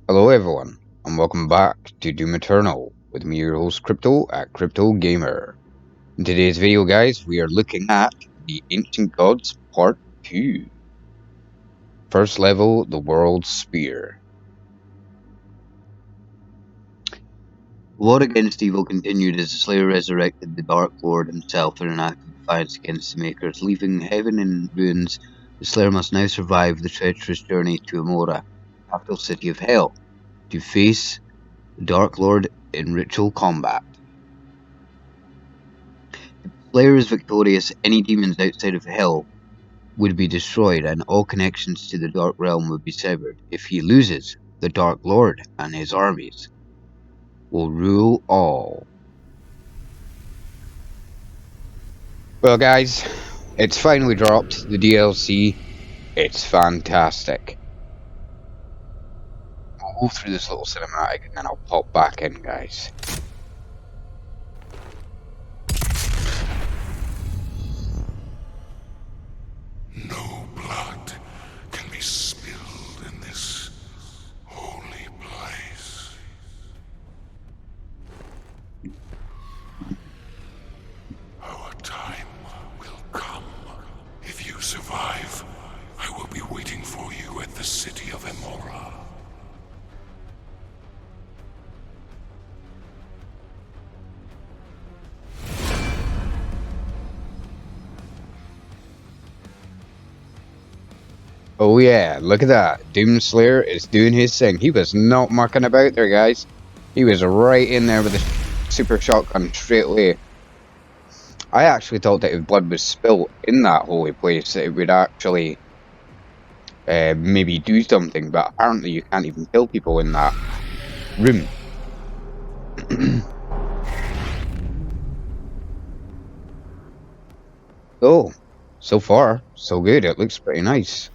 Hello everyone, and welcome back to Doom Eternal, with me your host Crypto at Crypto Gamer. In today's video guys, we are looking at the Ancient Gods Part 2. First level, the World's Spear. War against evil continued as the Slayer resurrected the Dark Lord himself in an act of defiance against the Makers. Leaving heaven in ruins, the Slayer must now survive the treacherous journey to Amora, capital city of Hell, to face the Dark Lord in ritual combat. If the Slayer is victorious, any demons outside of Hell would be destroyed and all connections to the Dark Realm would be severed. If he loses, the Dark Lord and his armies will rule all. Well guys, it's finally dropped, the DLC. It's fantastic. I'll go through this little cinematic and then I'll pop back in, guys. No blood can be spilled in this holy place. Our time will come. If you survive, I will be waiting for you at the city of Amora. Oh yeah, look at that. Doomslayer is doing his thing. He was not mucking about there, guys. He was right in there with the super shotgun straight away. I actually thought that if blood was spilt in that holy place, that it would actually maybe do something, but apparently you can't even kill people in that room. So far, so good. It looks pretty nice.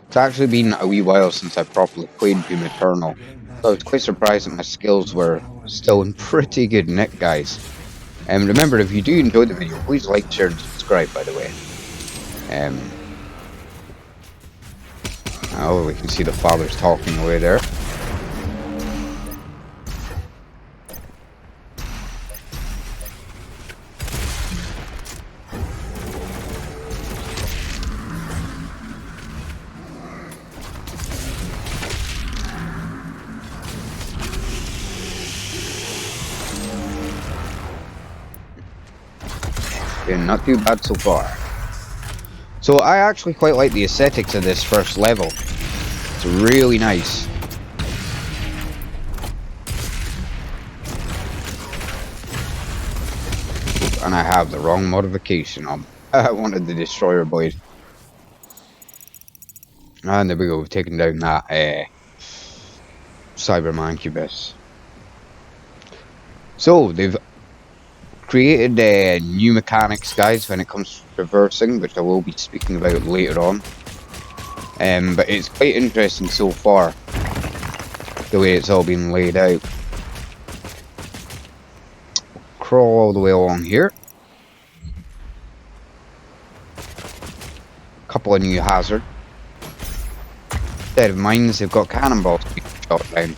It's actually been a wee while since I properly played Doom Eternal, so I was quite surprised that my skills were still in pretty good nick, guys. And remember, if you do enjoy the video, please like, share, and subscribe, by the way. Oh, we can see the fathers talking away there. Okay, not too bad so far. So I actually quite like the aesthetics of this first level. It's really nice. And I have the wrong modification on. I wanted the Destroyer Blade. And there we go, we've taken down that Cyber Mancubus. So, they've created new mechanics, guys, when it comes to traversing, which I will be speaking about later on. But it's quite interesting so far, the way it's all been laid out. Crawl all the way along here. Couple of new hazards. Instead of mines, they've got cannonballs being shot down.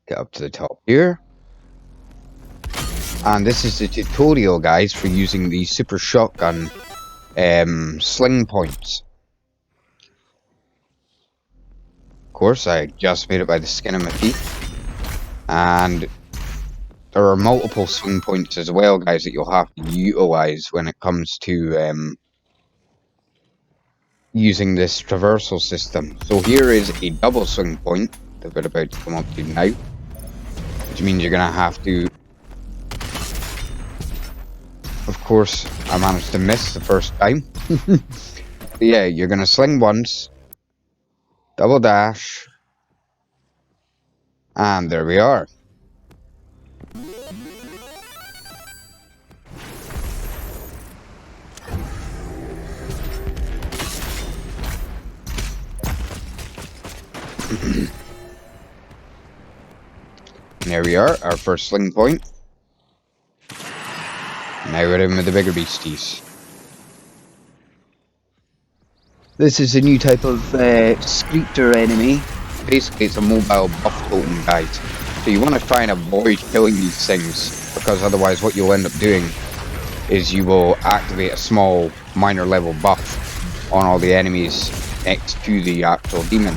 Get up to the top here. And this is the tutorial, guys, for using the super shotgun sling points. Of course, I just made it by the skin of my teeth. And there are multiple swing points as well, guys, that you'll have to utilize when it comes to using this traversal system. So here is a double swing point that we're about to come up to now, which means you're going to have to... Of course, I managed to miss the first time. But yeah, you're going to sling once, double dash, and there we are. There we are, our first sling point. Now we're in with the bigger beasties. This is a new type of Screeter enemy. Basically, it's a mobile buff totem, guys. So you want to try and avoid killing these things, because otherwise what you'll end up doing is you will activate a small minor level buff on all the enemies next to the actual demon.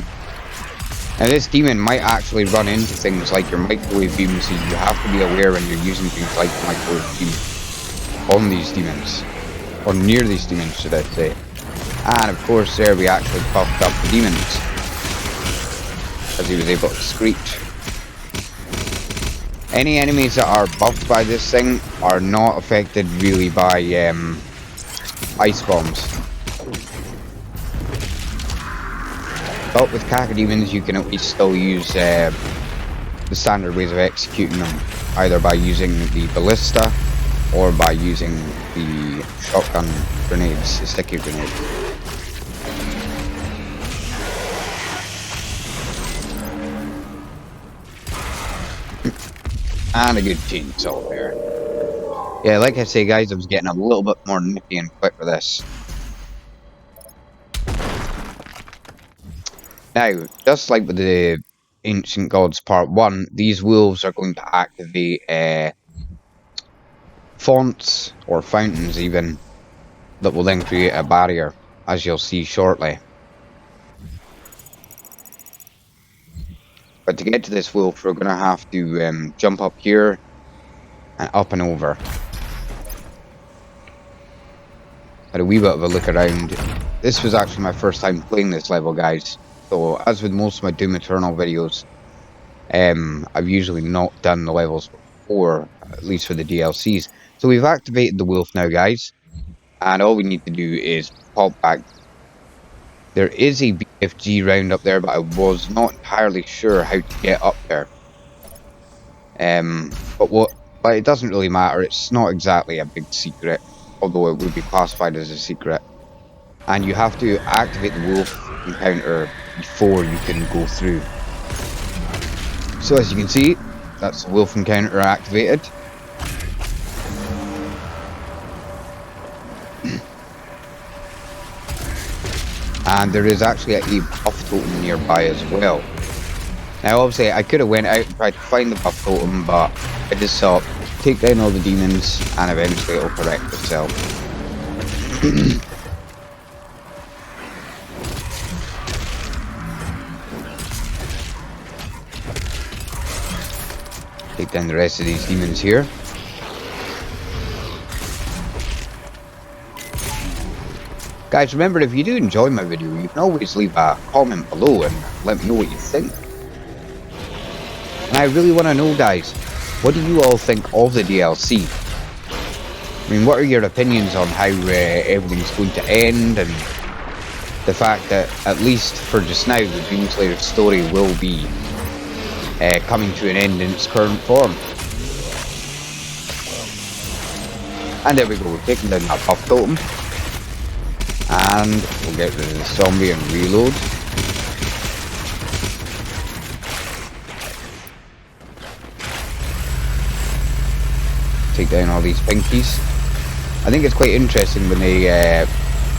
Now this demon might actually run into things like your microwave beams, so you have to be aware when you're using things like the microwave beam on these demons, or near these demons should I say. And of course there we actually buffed up the demons, as he was able to screech. Any enemies that are buffed by this thing are not affected really by ice bombs. But with cacodemons you can at least still use the standard ways of executing them, either by using the ballista or by using the shotgun grenades, the sticky grenades. And a good chainsaw there. Yeah, like I say guys, I was getting a little bit more nippy and quick with this. Now, just like with the Ancient Gods Part 1, these wolves are going to activate fonts, or fountains even, that will then create a barrier, as you'll see shortly. But to get to this wolf, we're going to have to jump up here, and up and over. Had a wee bit of a look around. This was actually my first time playing this level, guys. So, as with most of my Doom Eternal videos, I've usually not done the levels before, at least for the DLCs. So we've activated the wolf now, guys, and all we need to do is pop back. There is a BFG round up there, but I was not entirely sure how to get up there. But it doesn't really matter. It's not exactly a big secret, although it would be classified as a secret. And you have to activate the wolf encounter before you can go through. So as you can see, that's the wolf encounter activated. And there is actually a buff totem nearby as well. Now obviously I could have went out and tried to find the buff totem, but I just thought, take down all the demons and eventually it'll correct itself. Take down the rest of these demons here. Guys, remember, if you do enjoy my video, you can always leave a comment below and let me know what you think. And I really want to know, guys, what do you all think of the DLC? I mean, what are your opinions on how everything's going to end, and the fact that, at least for just now, the Doomslayer story will be coming to an end in its current form. And there we go, we're taking down that buff totem. And we'll get rid of the zombie and reload. Take down all these pinkies. I think it's quite interesting when they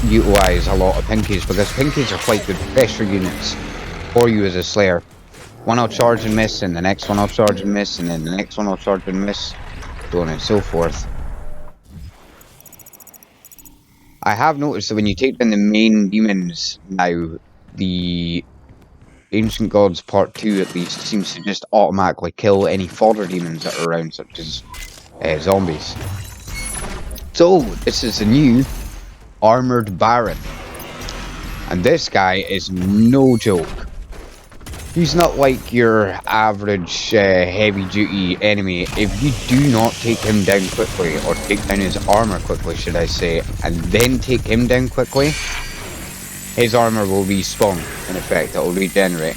utilise a lot of pinkies, because pinkies are quite good pressure units for you as a Slayer. One will charge and miss, and the next one will charge and miss, and then the next one will charge and miss, so on and so forth. I have noticed that when you take down the main demons now, the Ancient Gods Part 2 at least seems to just automatically kill any fodder demons that are around, such as zombies. So, this is the new Armoured Baron. And this guy is no joke. He's not like your average heavy duty enemy. If you do not take him down quickly, or take down his armor quickly should I say, and then take him down quickly, his armor will respawn, in effect, it will regenerate.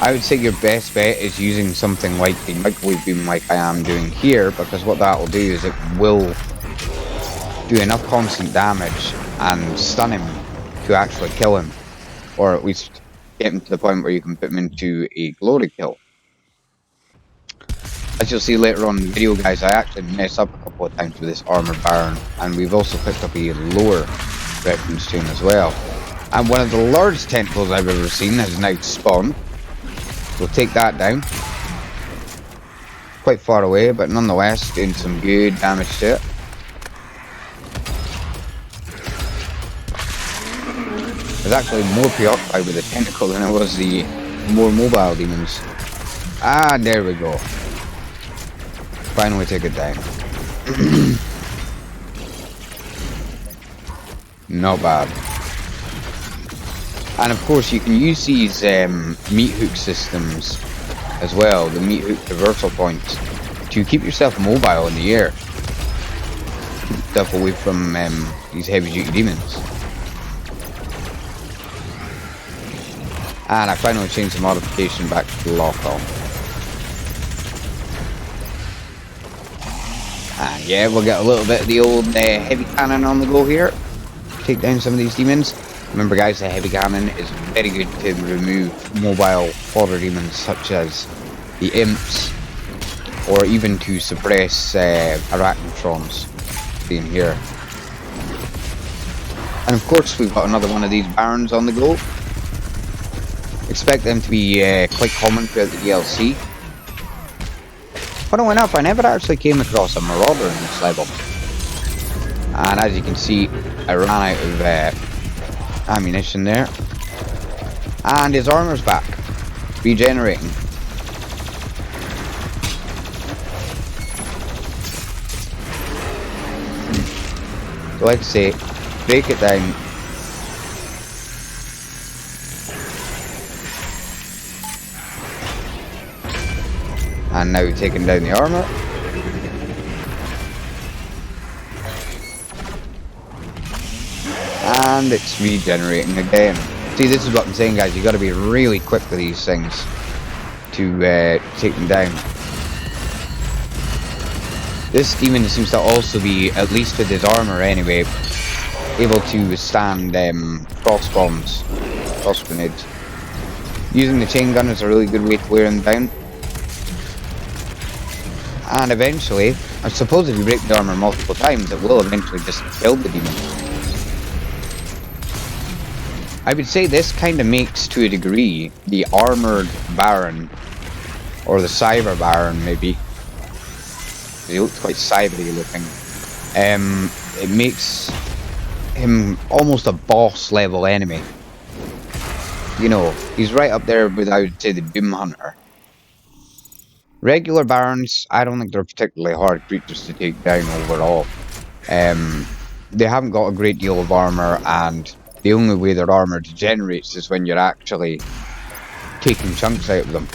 I would say your best bet is using something like the microwave beam like I am doing here, because what that will do is it will do enough constant damage and stun him to actually kill him, or at least get him to the point where you can put him into a glory kill. As you'll see later on in the video, guys, I actually mess up a couple of times with this armored baron, and we've also picked up a lore reference to him as well. And one of the largest tentacles I've ever seen has now spawned. We'll take that down. Quite far away, but nonetheless doing some good damage to it. I was actually more preoccupied with the tentacle than I was the more mobile demons. Ah, there we go. Finally take it down. Not bad. And of course you can use these meat hook systems as well, the meat hook reversal points, to keep yourself mobile in the air. Keep yourself away from these heavy duty demons. And I finally changed the modification back to the lock-on. And yeah, we'll get a little bit of the old heavy cannon on the go here. Take down some of these demons. Remember guys, the heavy cannon is very good to remove mobile fodder demons such as the imps, or even to suppress arachnotrons being here. And of course we've got another one of these barons on the go. Expect them to be quite common throughout the DLC. Funnily enough, I never actually came across a marauder in this level. And as you can see, I ran out of ammunition there. And his armor's back. Regenerating. So like I say, break it down. And now we've taken down the armor. And it's regenerating again. See, this is what I'm saying, guys. You got to be really quick with these things to take them down. This demon seems to also be, at least with his armor anyway, able to withstand cross bombs, cross grenades. Using the chain gun is a really good way to wear him down. And eventually, I suppose if you break the armor multiple times, it will eventually just kill the demon. I would say this kind of makes, to a degree, the armored baron, or the cyber baron maybe. He looks quite cybery looking. It makes him almost a boss level enemy. You know, he's right up there with, I would say, the Doom Hunter. Regular barons, I don't think they're particularly hard creatures to take down overall. They haven't got a great deal of armor, and the only way their armor degenerates is when you're actually taking chunks out of them.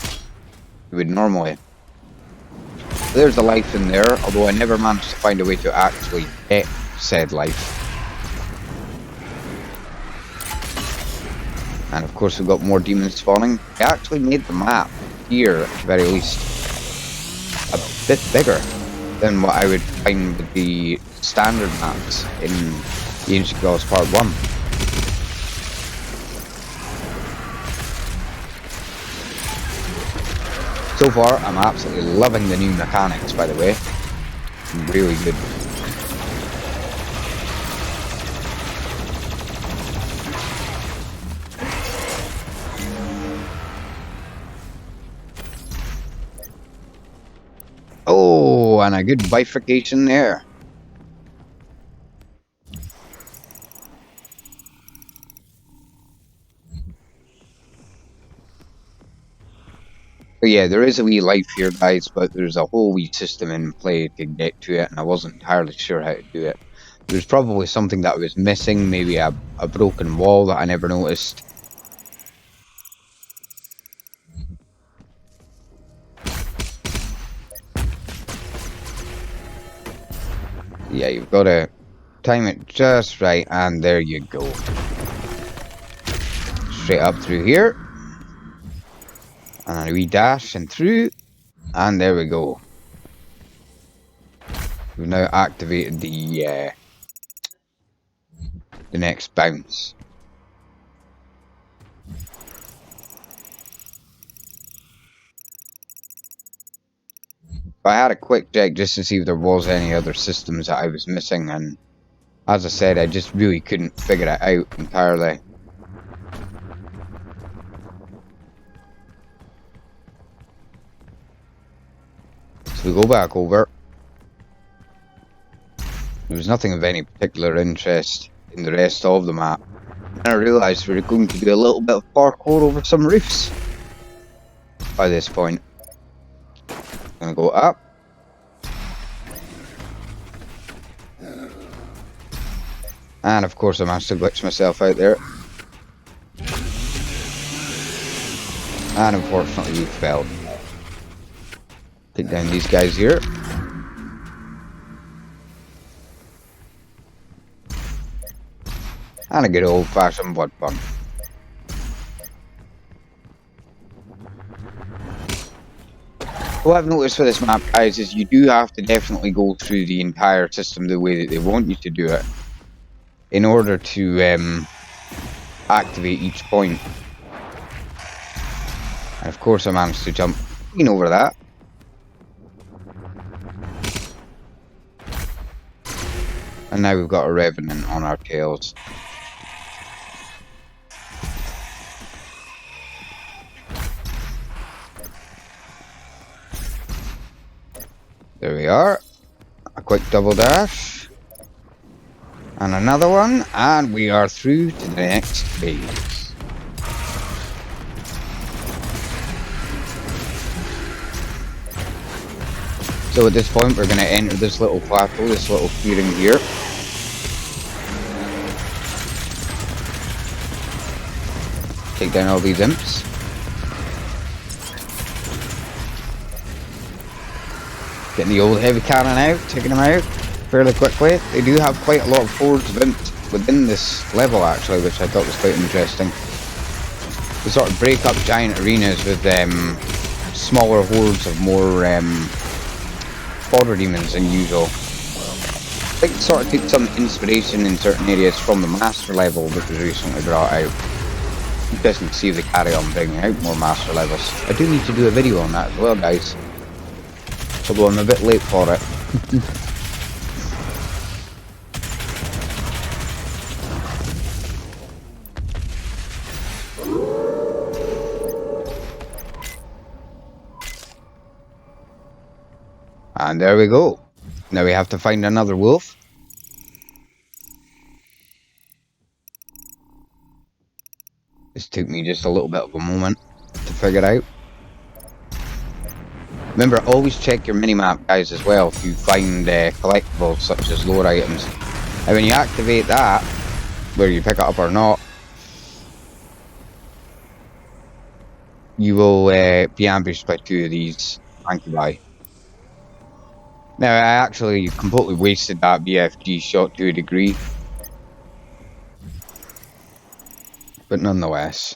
You would normally. There's a life in there, although I never managed to find a way to actually get said life. And of course we've got more demons spawning. I actually made the map here, at the very least, a bit bigger than what I would find with the standard maps in the Ancient Gods Part 1. So far, I'm absolutely loving the new mechanics, by the way. Really good. Oh, and a good bifurcation there. But yeah, there is a wee life here, guys, but there's a whole wee system in play to get to it, and I wasn't entirely sure how to do it. There's probably something that I was missing, maybe a broken wall that I never noticed. Yeah, you've got to time it just right, and there you go. Straight up through here. And a wee dash and through, and there we go. We've now activated the next bounce. I had a quick check just to see if there was any other systems that I was missing, and as I said, I just really couldn't figure it out entirely. So we go back over. There was nothing of any particular interest in the rest of the map. And I realised we were going to do a little bit of parkour over some roofs by this point. I'm going to go up. And of course I managed to glitch myself out there. And unfortunately we fell. Take down these guys here. And a good old fashioned blood pun. What I've noticed for this map, guys, is you do have to definitely go through the entire system the way that they want you to do it in order to activate each point. And of course I managed to jump clean over that. And now we've got a revenant on our tails. There we are. A quick double dash. And another one. And we are through to the next phase. So at this point we're going to enter this little plateau, this little clearing here. Take down all these imps. Getting the old heavy cannon out, taking them out fairly quickly. They do have quite a lot of hordes of imps within this level actually, which I thought was quite interesting. They sort of break up giant arenas with smaller hordes of more border demons than usual. I think sort of take some inspiration in certain areas from the master level that was recently brought out. Interesting to see if they carry on bringing out more master levels. I do need to do a video on that as well, guys. Although I'm a bit late for it. And there we go. Now we have to find another wolf. This took me just a little bit of a moment to figure out. Remember, always check your minimap, guys, as well if you find collectibles such as lore items. And when you activate that, whether you pick it up or not, you will be ambushed by two of these ancubi. Now, I actually completely wasted that BFG shot to a degree. But nonetheless.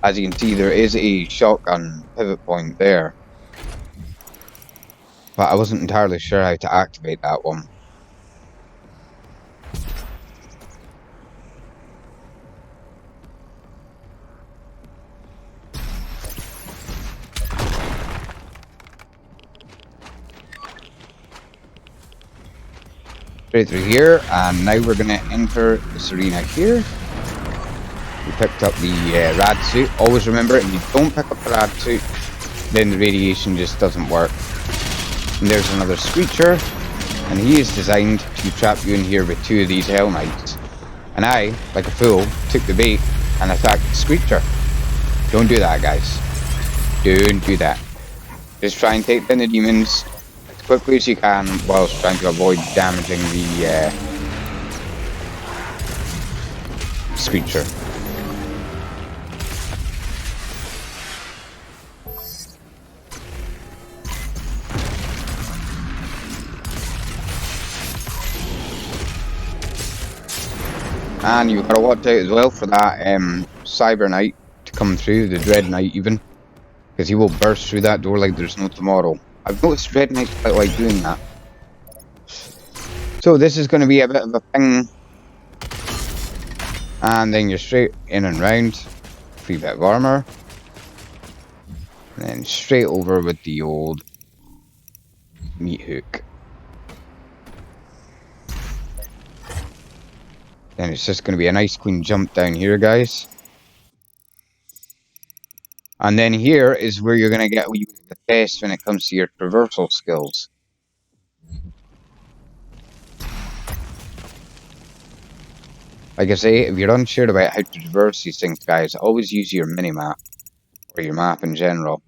As you can see, there is a shotgun pivot point there. But I wasn't entirely sure how to activate that one. Straight through here, and now we're going to enter this arena here. We picked up the rad suit. Always remember, if you don't pick up the rad suit, then the radiation just doesn't work. And there's another Screecher, and he is designed to trap you in here with two of these Hell Knights. And I, like a fool, took the bait and attacked the Screecher. Don't do that, guys. Don't do that. Just try and take down the demons as quickly as you can whilst trying to avoid damaging the Screecher. And you've got to watch out as well for that Cyber Knight to come through, the Dread Knight even, because he will burst through that door like there's no tomorrow. I've noticed Dread Knights quite like doing that. So this is going to be a bit of a thing And then you're straight in and round. 3 bit of armor. And then straight over with the old meat hook. Then it's just going to be a nice clean jump down here, guys. And then here is where you're going to get the best when it comes to your traversal skills. Like I say, if you're unsure about how to traverse these things, guys, always use your mini-map. Or your map in general.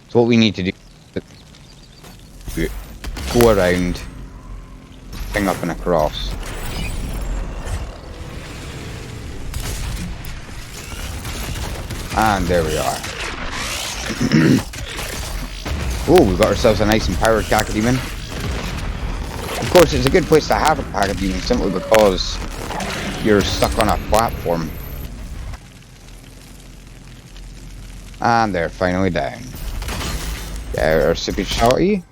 So what we need to do is go around, bring up and across. And there we are. Oh, we've got ourselves a nice and powered Cacodemon. Of course, it's a good place to have a Cacodemon simply because you're stuck on a platform. And they're finally down. Get our super shotty.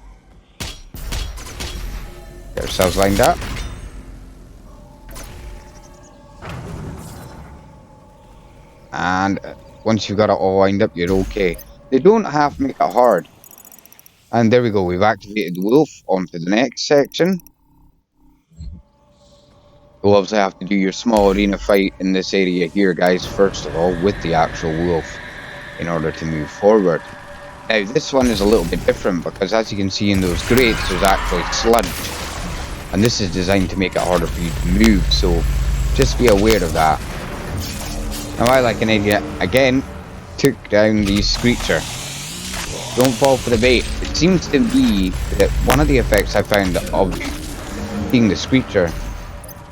Get ourselves lined up. And once you've got it all lined up, you're okay. They don't have to make it hard. And there we go, we've activated the wolf. Onto the next section. You'll obviously have to do your small arena fight in this area here, guys, first of all, with the actual wolf, in order to move forward. Now, this one is a little bit different, because as you can see in those grates, there's actually sludge. And this is designed to make it harder for you to move, so just be aware of that. Now, I, like an idiot, again, took down the Screecher. Don't fall for the bait. It seems to be that one of the effects I found of being the Screecher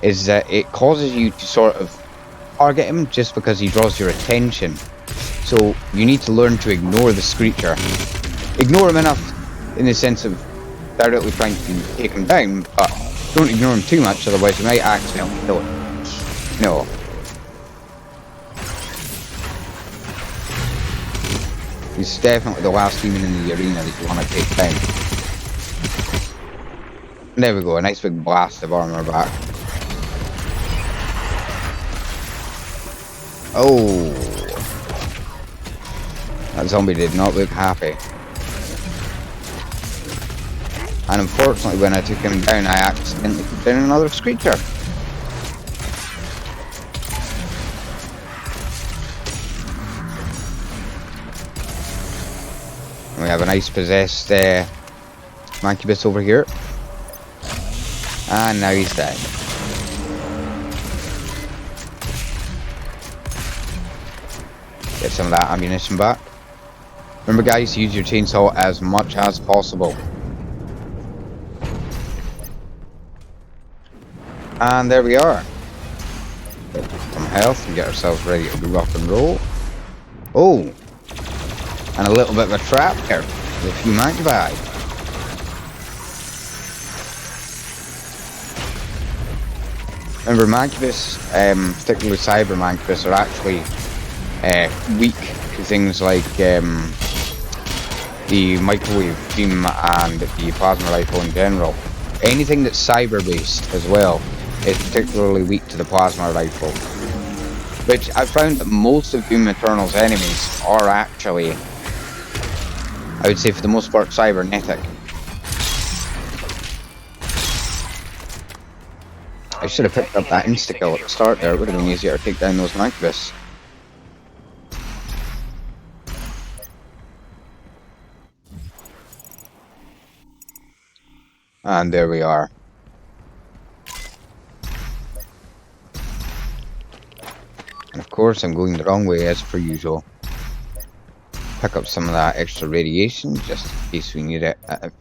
is that it causes you to sort of target him just because he draws your attention. So you need to learn to ignore the Screecher. Ignore him enough in the sense of directly trying to take him down, but don't ignore him too much, otherwise you might accidentally kill him. No. He's definitely the last demon in the arena that you want to take down. There we go, a nice big blast of armor back. Oh. That zombie did not look happy. And unfortunately, when I took him down, I accidentally put down another Screecher. And we have a nice possessed Mancubus over here. And now he's dead. Get some of that ammunition back. Remember, guys, use your chainsaw as much as possible. And there we are. Get some health and get ourselves ready to rock and roll. Oh! And a little bit of a trap here with a few Mancubi. Remember, Mancubus, particularly Cyber Mancubus, are actually weak to things like the microwave beam and the plasma rifle in general. Anything that's cyber based as well is particularly weak to the plasma rifle. Which I found that most of Doom Eternal's enemies are actually, I would say for the most part, cybernetic. I should have picked up that insta-kill at the start there, it would have been easier to take down those Mancubus. And there we are. And of course I'm going the wrong way as per usual. Pick up some of that extra radiation just in case we need it at a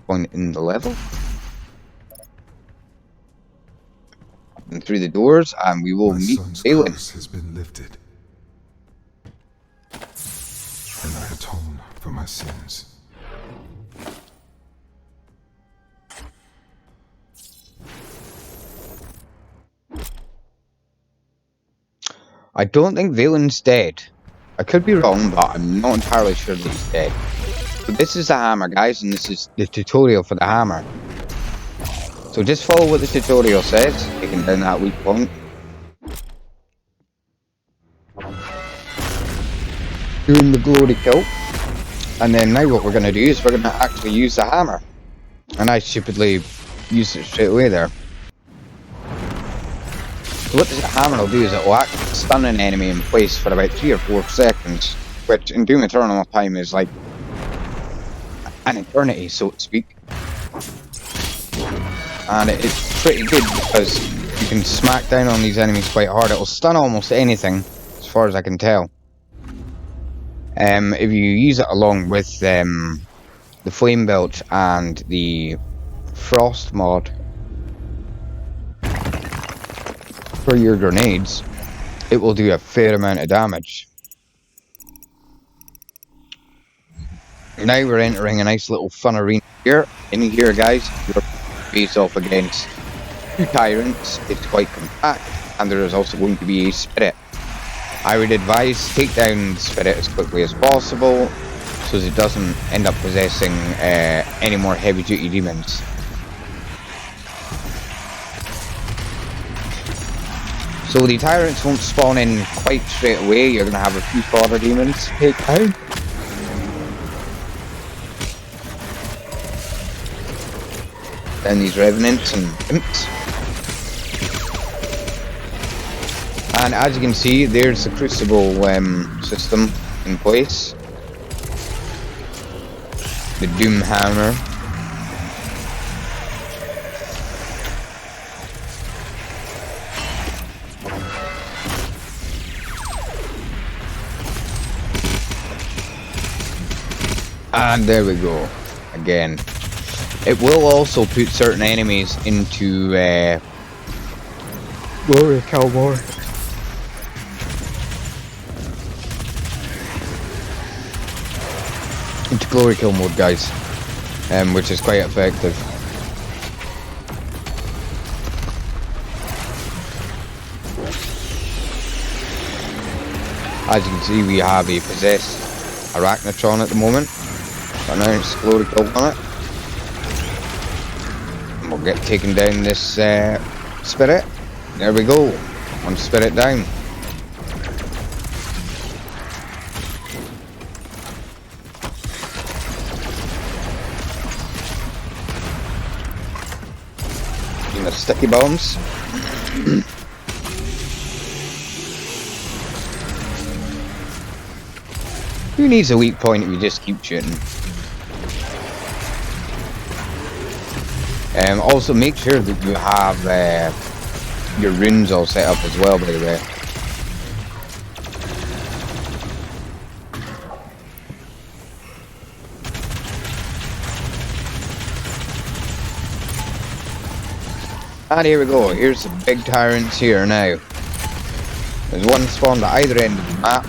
point in the level. And through the doors and we will meet Balin. Has been lifted, and I atone for my sins. I don't think Valen's dead. I could be wrong, but I'm not entirely sure that he's dead. So this is the hammer, guys, and this is the tutorial for the hammer. So just follow what the tutorial says, taking down that weak point. doing the glory kill. And then now what we're going to do is we're going to actually use the hammer. And I stupidly used it straight away there. So what the hammer will do is it will actually stun an enemy in place for about 3 or 4 seconds. Which in Doom Eternal time is like an eternity, so to speak. And it's pretty good because you can smack down on these enemies quite hard. It will stun almost anything, as far as I can tell. If you use it along with the Flame Belch and the Frost mod for your grenades, it will do a fair amount of damage. Now we're entering a nice little fun arena here. In here, guys, you're face off against 2 Tyrants. It's quite compact, and there is also going to be a Spirit. I would advise take down the Spirit as quickly as possible, so that it doesn't end up possessing any more heavy-duty demons. So the Tyrants won't spawn in quite straight away. You're going to have a few fodder demons to take down. Then these Revenants and Imps. And as you can see, there's the Crucible system in place. The Doom Hammer. And there we go. Again. It will also put certain enemies into glory kill mode. Into glory kill mode, guys, which is quite effective. As you can see, we have a possessed Arachnotron at the moment. Got an nice glory kill on it. We'll get taken down this Spirit. There we go. One Spirit down. And the sticky bombs. Who needs a weak point if you just keep shooting? Also make sure that you have your runes all set up as well, by the way. And here we go, here's the big Tyrants here now. There's one spawned at either end of the map,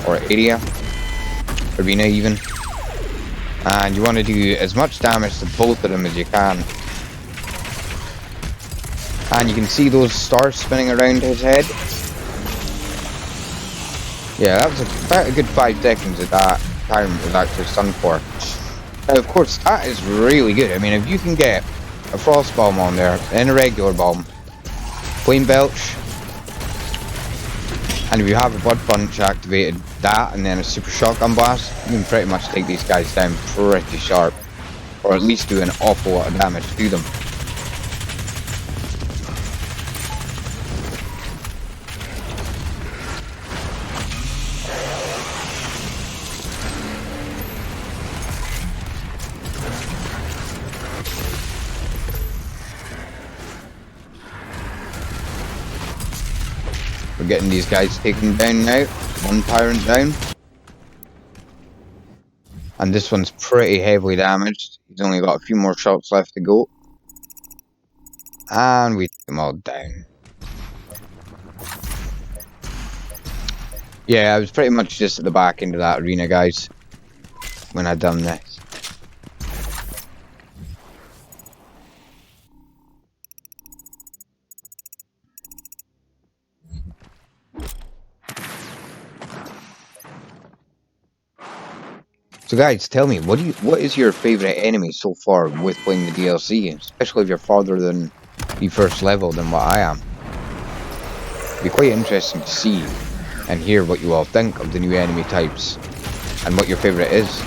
or area, arena even. And you want to do as much damage to both of them as you can. And you can see those stars spinning around his head. Yeah, that was about a good 5 seconds that that Tyrant was actually stunned for. Now, of course, that is really good. I mean, if you can get a Frost Bomb on there, and a regular bomb, Flame Belch, and if you have a Blood Punch activated, that, and then a Super Shotgun Blast, you can pretty much take these guys down pretty sharp. Or at least do an awful lot of damage to them. We're getting these guys taken down now. One Tyrant down. And this one's pretty heavily damaged. He's only got a few more shots left to go. And we take them all down. Yeah, I was pretty much just at the back end of that arena, guys, when I done this. So guys, tell me, what is your favourite enemy so far with playing the DLC, especially if you're farther than the first level than what I am? It'd be quite interesting to see and hear what you all think of the new enemy types. and what your favourite is.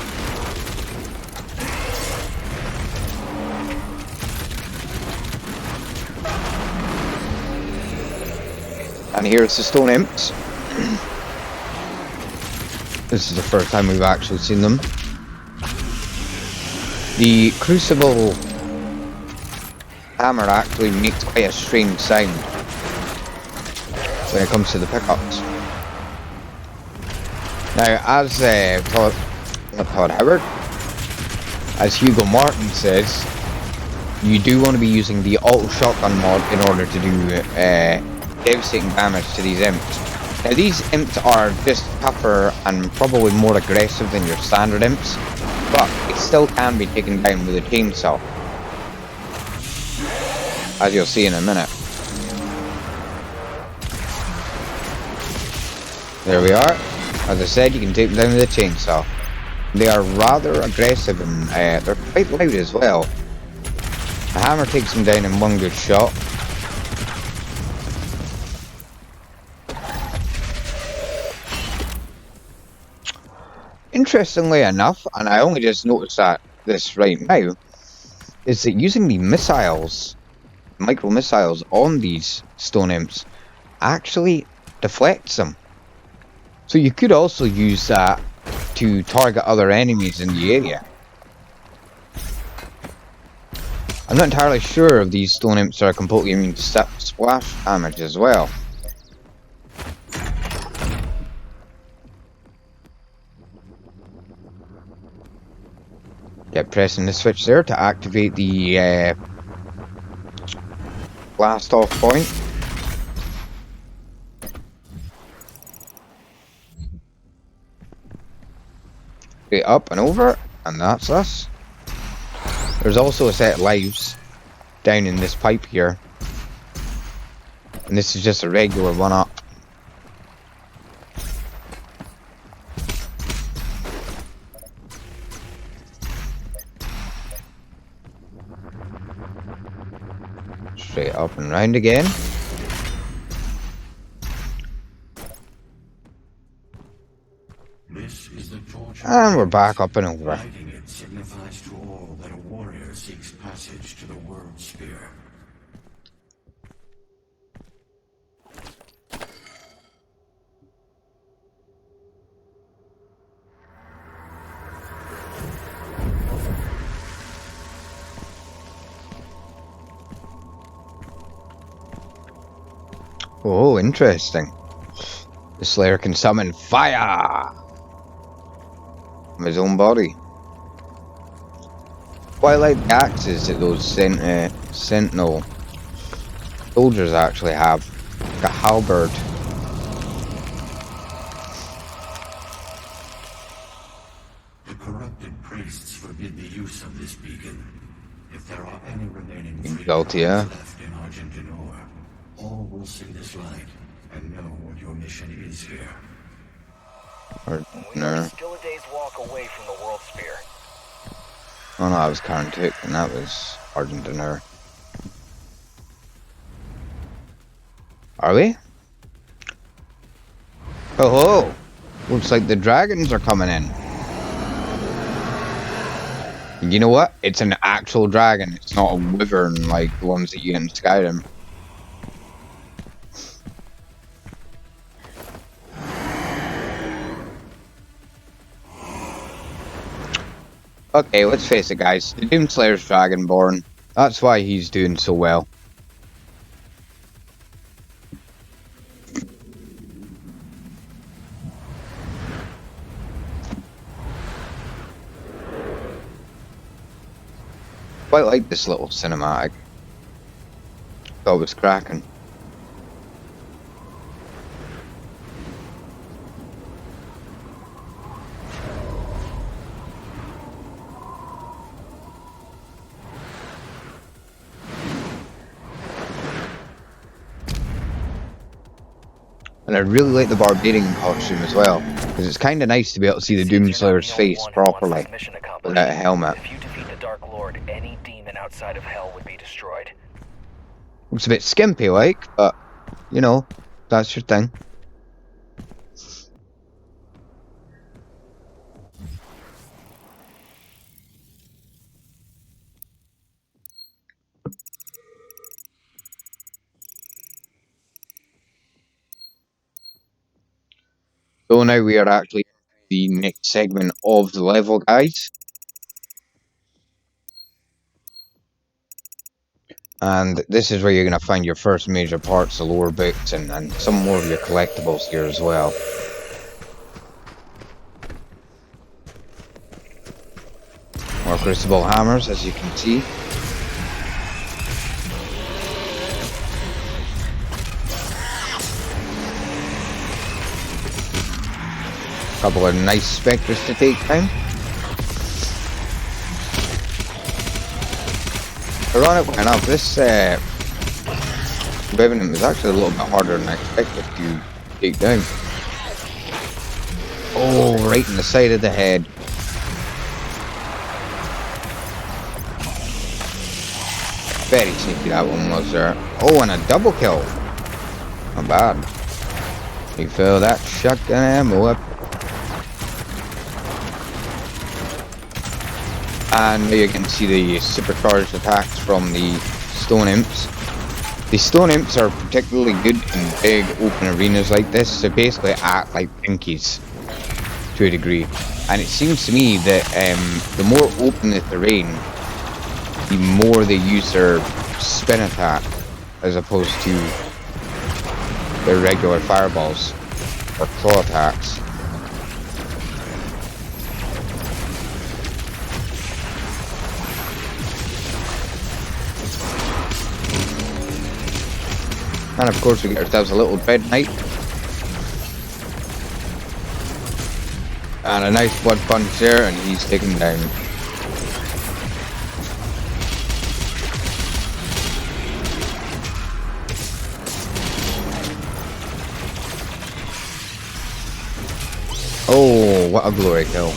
And here's the stone imps. This is the first time we've actually seen them. The crucible hammer actually makes quite a strange sound when it comes to the pickups. Now, as Todd Howard, as Hugo Martin says, you do want to be using the auto shotgun mod in order to do devastating damage to these imps. Now, these imps are just tougher and probably more aggressive than your standard imps, but it still can be taken down with a chainsaw, as you'll see in a minute. There we are. As I said, you can take them down with a chainsaw. They are rather aggressive and they're quite loud as well. The hammer takes them down in one good shot. Interestingly enough, and I only just noticed this right now, is that using the missiles, micro missiles on these stone imps actually deflects them. So you could also use that to target other enemies in the area. I'm not entirely sure if these stone imps are completely immune to splash damage as well. Get pressing the switch there to activate the blast off point. Straight up and over, and that's us. There's also a set of lives down in this pipe here, and this is just a regular one up. Straight up and round again. This is the torture. And we're back up and over. Lighting it signifies to all that a warrior seeks passage to the world sphere. Oh, interesting. The Slayer can summon fire from his own body. What I like the axes that those sentinel soldiers actually have. Like a halberd. The corrupted priests forbid the use of this beacon. If there are any remaining Galtia. left in Argentinor, all will see this light and know what your mission is here. We are still a day's walk away from the world sphere. Oh no, that was Karntik, and that was Argentinor. Are we? Oh ho! Looks like the dragons are coming in. You know what? It's an actual dragon. It's not a wyvern like the ones that you get in Skyrim. Okay, let's face it, guys. The Doomslayer's Dragonborn. That's why he's doing so well. Quite like this little cinematic. Thought it was cracking. And I really like the Barbarian costume as well, because it's kind of nice to be able to see the Doomslayer's face properly without a helmet. If you defeat the Dark Lord, any demon outside of hell would be destroyed. Looks a bit skimpy like, but you know, that's your thing. So now we are actually the next segment of the level, guys. And this is where you're going to find your first major parts, the lore books, and some more of your collectibles here as well. More crucible hammers, as you can see. A couple of nice spectres to take down. Ironically enough, this Revenant was actually a little bit harder than I expected to take down. Oh, right in the side of the head. Very sneaky that one was there. Oh, and a double kill. Not bad. You fill that shotgun ammo up. And you can see the supercharged attacks from the Stone Imps. The Stone Imps are particularly good in big open arenas like this. They basically act like pinkies to a degree. And it seems to me that the more open the terrain, the more they use their spin attack as opposed to their regular fireballs or claw attacks. And of course we get ourselves a little Dread Knight. And a nice blood punch there, and he's taken down. Oh, what a glory kill.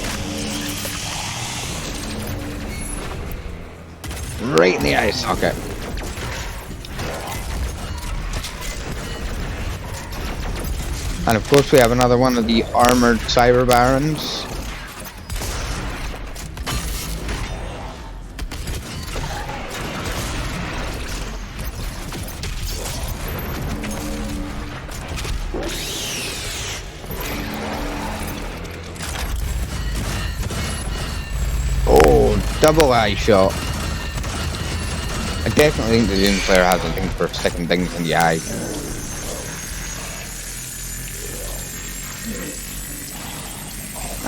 Right in the eye socket. And of course we have another one of the armoured Cyber Barons. Oh, double eye shot. I definitely think the Doom Slayer has a thing for sticking things in the eye.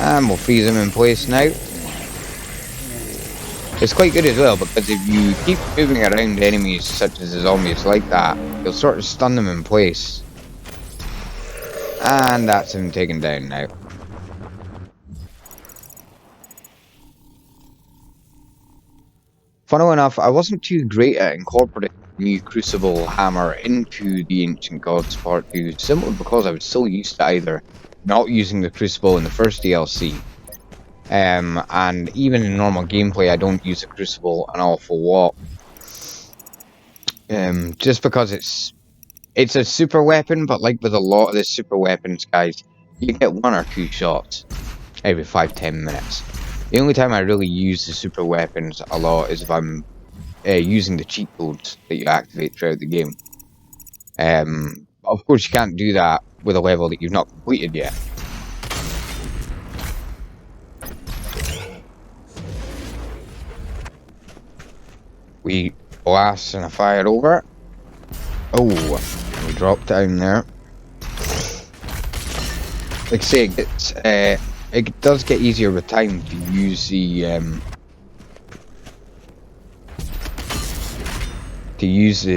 And we'll freeze him in place now. It's quite good as well, because if you keep moving around enemies such as the zombies like that, you'll sort of stun them in place. And that's him taken down now. Funnily enough, I wasn't too great at incorporating the new Crucible hammer into the Ancient Gods Part 2, simply because I was so used to either not using the Crucible in the first DLC, and even in normal gameplay I don't use the Crucible an awful lot, just because it's a super weapon, but like with a lot of the super weapons, guys, you get 1 or 2 shots every 5-10 minutes. The only time I really use the super weapons a lot is if I'm using the cheat codes that you activate throughout the game. Of course you can't do that with a level that you've not completed yet. We blast and fire over. Oh, we dropped down there. Like I say, it does get easier with time to use the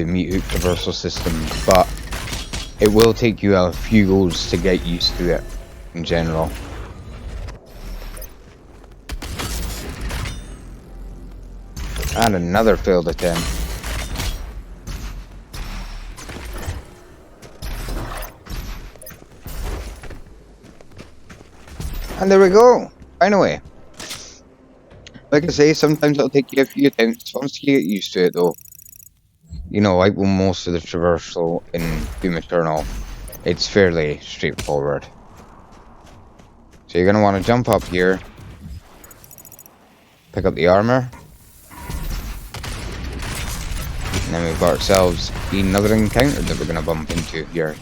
meat hook traversal system, but it will take you a few goes to get used to it in general. And another failed attempt. And there we go. Finally. Like I say, sometimes it'll take you a few attempts. Once you get used to it though, you know, like with most of the traversal in Doom Eternal, it's fairly straightforward. So you're going to want to jump up here, pick up the armor, and then we've got ourselves another encounter that we're going to bump into here.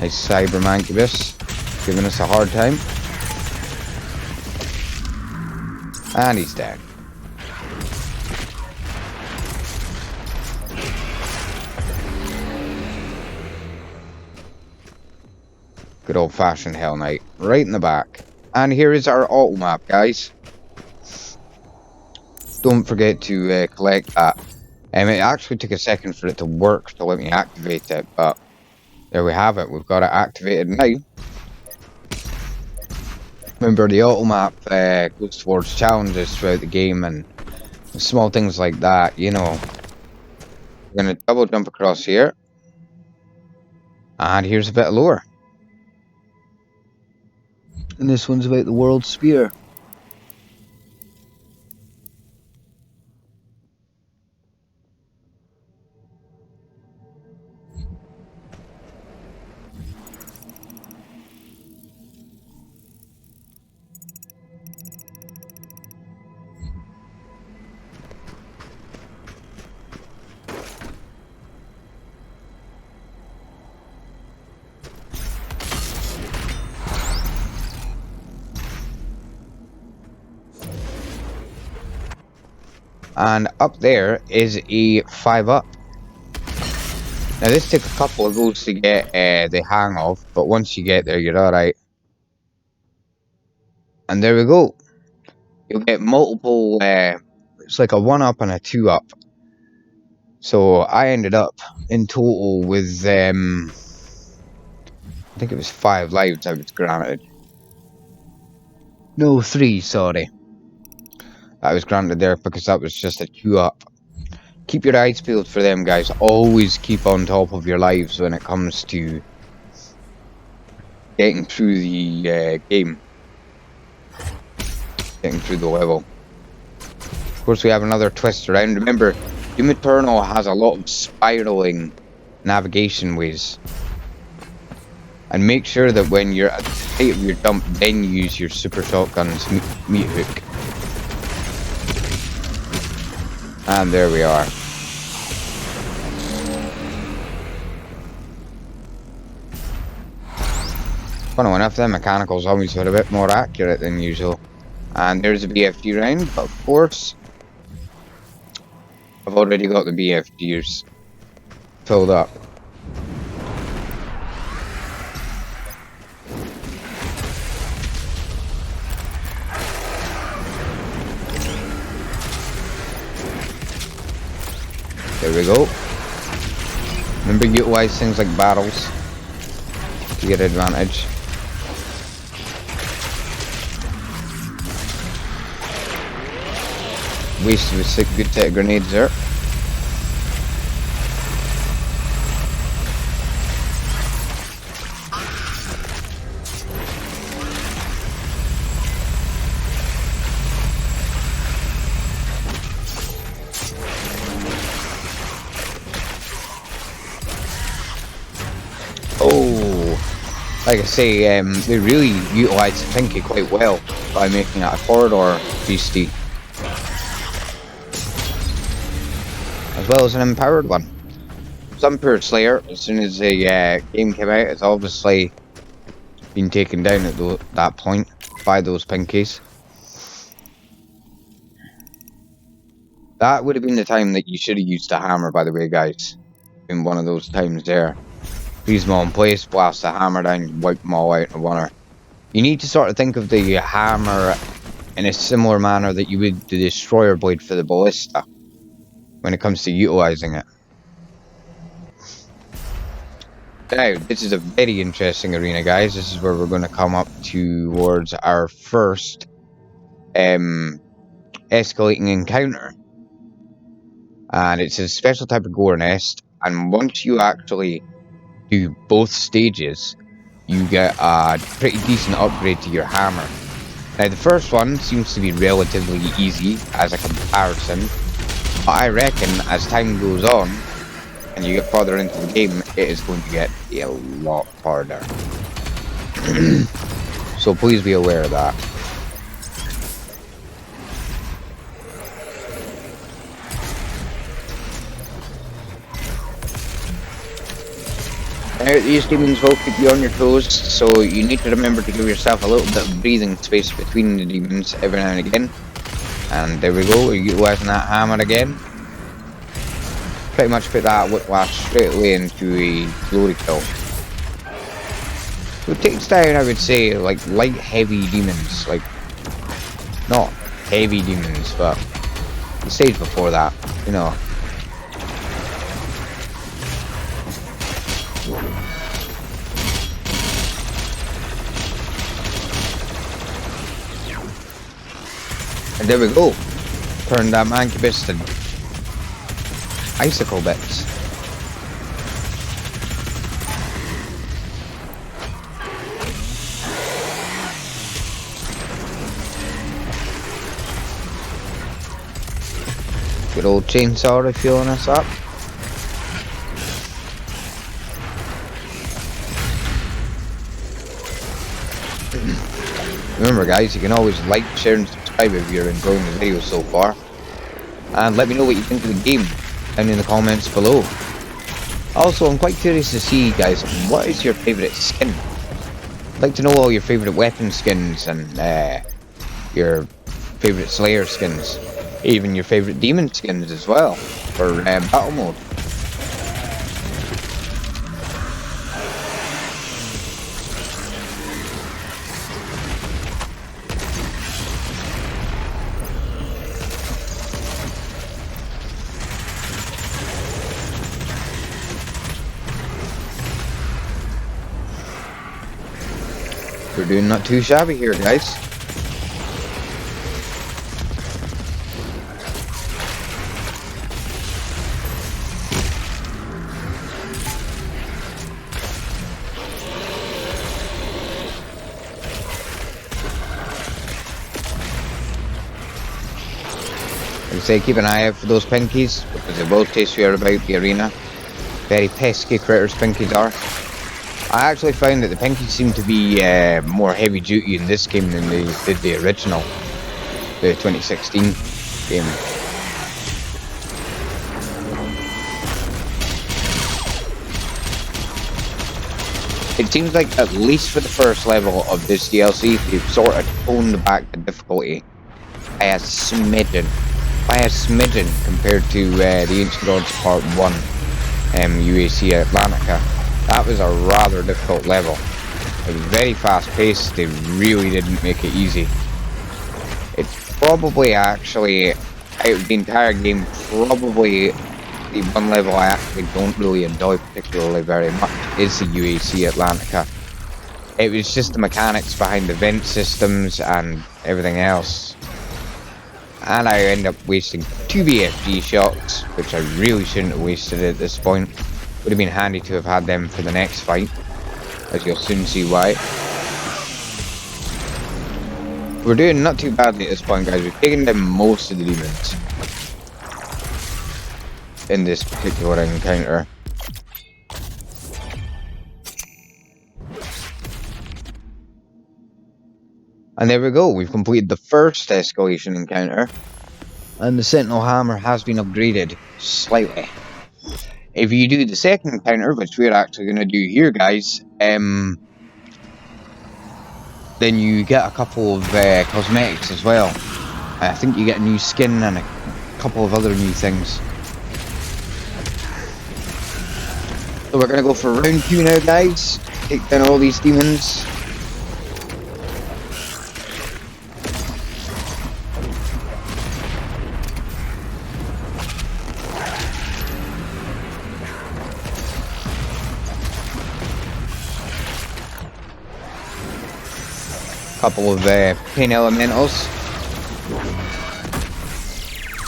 Nice cyber mancubus, giving us a hard time. And he's dead. Good old fashioned Hell Knight, right in the back. And here is our auto map, guys. Don't forget to collect that. It actually took a second for it to work to let me activate it, but there we have it. We've got it activated now. Remember, the auto map goes towards challenges throughout the game and small things like that, you know. We're going to double jump across here. And here's a bit of lore. And this one's about the World Spear. And up there is a 5-up. Now this took a couple of goes to get the hang of, but once you get there, you're alright. And there we go. You'll get multiple, it's like a 1-up and a 2-up. So I ended up in total with, I think it was 5 lives I was granted. No, 3, sorry. I was granted there because that was just a 2-up. Keep your eyes peeled for them, guys. Always keep on top of your lives when it comes to getting through the game. Getting through the level. Of course, we have another twist around. Remember, Doom Eternal has a lot of spiraling navigation ways. And make sure that when you're at the height of your jump, then use your super shotgun's meat hook. And there we are. Funny enough, the mechanicals always were a bit more accurate than usual. And there's a BFG round, but of course, I've already got the BFGs filled up. There we go. Remember, utilize things like barrels to get advantage. Wasted a good set of grenades there. Oh, like I say, they really utilised the Pinky quite well by making it a corridor beastie, as well as an empowered one. Some poor Slayer, as soon as the game came out, it's obviously been taken down at that point by those Pinkies. That would have been the time that you should have used the hammer, by the way, guys. In one of those times there. Freeze them all in place, blast the hammer down, wipe them all out in a one. You need to sort of think of the hammer in a similar manner that you would the destroyer blade for the ballista when it comes to utilizing it. Now, this is a very interesting arena, guys. This is where we're going to come up towards our first escalating encounter. And it's a special type of gore nest, and once you actually do both stages, you get a pretty decent upgrade to your hammer. Now, the first one seems to be relatively easy as a comparison, but I reckon as time goes on and you get further into the game, it is going to get a lot harder. So please be aware of that. Now, these demons will keep you on your toes, so you need to remember to give yourself a little bit of breathing space between the demons every now and again. And there we go, we're utilising that hammer again. Pretty much put that whiplash straight away into a glory kill. So it takes down, I would say, like light heavy demons, like not heavy demons, but the stage before that, you know. And there we go. Turn that mancubus to icicle bits. Good old chainsaw refueling us up. Remember guys, you can always like, share and subscribe if you're enjoying the video so far. And let me know what you think of the game down in the comments below. Also, I'm quite curious to see guys, what is your favourite skin? I'd like to know all your favourite weapon skins and your favourite Slayer skins. Even your favourite demon skins as well for battle mode. We're doing not too shabby here, guys. Like I say, keep an eye out for those pinkies, because they will chase you about the arena. Very pesky critters pinkies are. I actually found that the pinkies seem to be more heavy duty in this game than they did the original, the 2016 game. It seems like, at least for the first level of this DLC, they've sort of toned back the difficulty by a smidgen. Compared to the Ancient Gods Part 1 UAC Atlantica. That was a rather difficult level. It was very fast paced, they really didn't make it easy. It's probably actually, out of the entire game, probably the one level I actually don't really enjoy particularly very much is the UAC Atlantica. It was just the mechanics behind the vent systems and everything else. And I end up wasting 2 BFG shots, which I really shouldn't have wasted at this point. Would have been handy to have had them for the next fight, as you'll soon see why. We're doing not too badly at this point, guys. We've taken down most of the demons in this particular encounter. And there we go, we've completed the first escalation encounter, and the Sentinel Hammer has been upgraded slightly. If you do the second encounter, which we're actually going to do here, guys, then you get a couple of cosmetics as well. I think you get a new skin and a couple of other new things. So we're going to go for round 2 now, guys. Take down all these demons. Couple of pain elementals.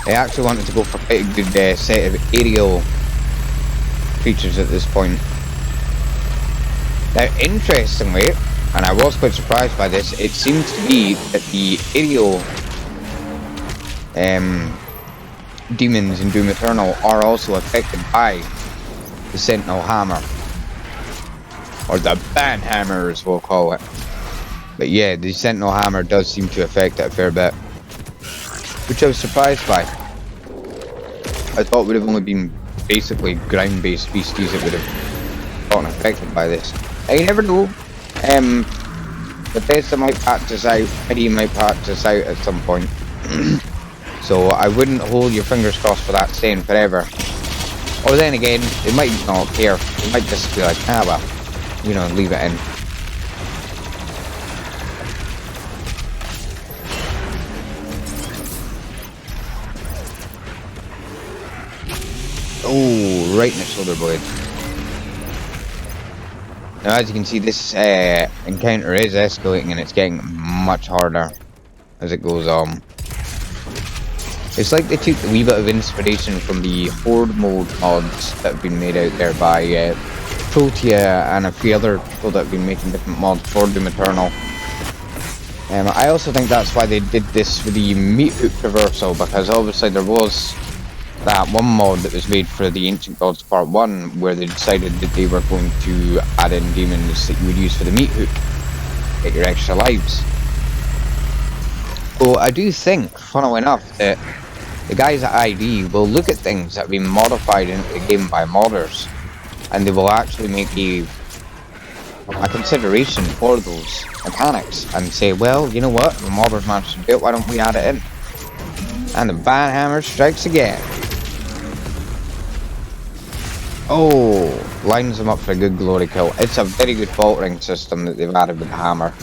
I actually wanted to go for quite a good set of aerial creatures at this point. Now, interestingly, and I was quite surprised by this, it seems to be that the aerial demons in Doom Eternal are also affected by the Sentinel Hammer, or the Banhammer as we'll call it. But yeah, the Sentinel Hammer does seem to affect it a fair bit, which I was surprised by. I thought it would have only been basically ground-based beasties that would have gotten affected by this. Now, you never know. Bethesda might patch this out, ID might patch this out at some point. So I wouldn't hold your fingers crossed for that staying forever. Or then again, they might not care. They might just be like, ah well, you know, leave it in. Oh, right in the shoulder blade. Now, as you can see, this encounter is escalating and it's getting much harder as it goes on. It's like they took a wee bit of inspiration from the Horde mode mods that have been made out there by Protea and a few other people that have been making different mods for Doom Eternal. I also think that's why they did this with the meat hook traversal, because obviously there was that one mod that was made for the Ancient Gods Part 1 where they decided that they were going to add in demons that you would use for the meat hook, get your extra lives. So I do think, funnily enough, that the guys at ID will look at things that have been modified into the game by modders, and they will actually make a consideration for those mechanics and say, well, you know what, the modders managed to do it, why don't we add it in? And the banhammer strikes again. Oh, lines them up for a good glory kill. It's a very good faltering system that they've added with the hammer.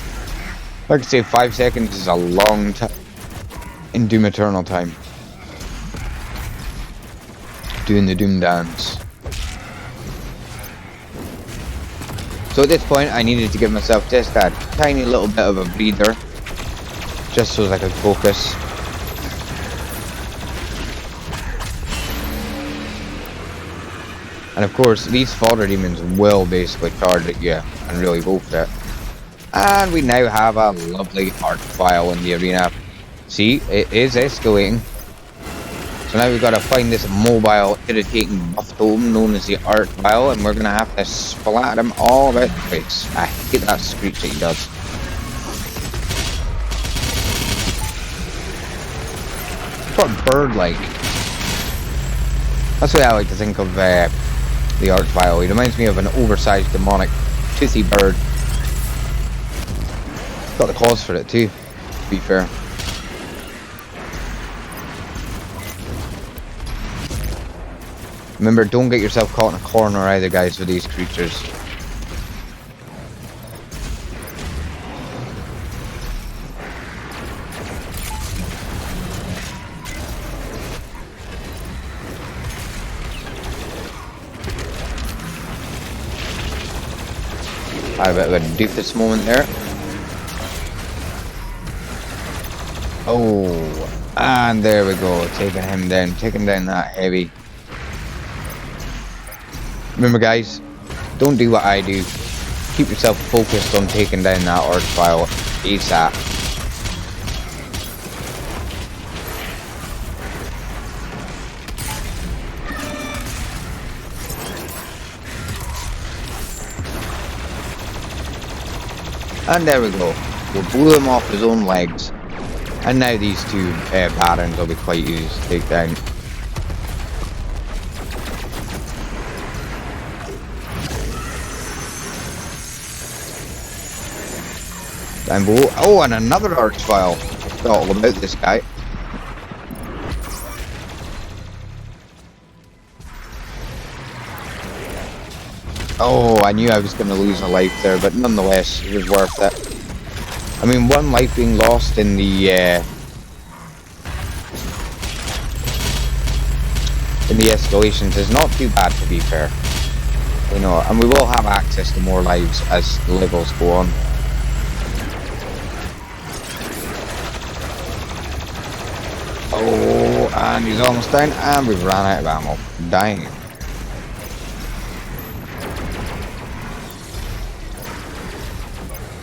Like I say, 5 seconds is a long time in Doom Eternal time. Doing the Doom dance. So at this point, I needed to give myself just that tiny little bit of a breather, just so I could focus. And of course, these fodder demons will basically charge at you and really go for it. And we now have a lovely archvile in the arena. See, it is escalating. So now we've got to find this mobile, irritating buff totem known as the archvile, and we're going to have to splat him all about the place. I hate that screech that he does. Sort of bird-like. That's the way I like to think of the archvile. He reminds me of an oversized demonic toothy bird. Got the claws for it too, to be fair. Remember, don't get yourself caught in a corner either, guys, with these creatures. I have a bit of a doofus moment there. Oh, and there we go, taking him down, taking down that heavy. Remember guys, don't do what I do. Keep yourself focused on taking down that archvile ASAP. And there we go. We blew him off his own legs. And now these two barons will be quite easy to take down. Down below. Oh, and another archvile. I forgot all about this guy. Oh, I knew I was going to lose a life there, but nonetheless, it was worth it. I mean, one life being lost in the escalations is not too bad, to be fair. You know, and we will have access to more lives as the levels go on. Oh, and he's almost down, and we've ran out of ammo. Dying.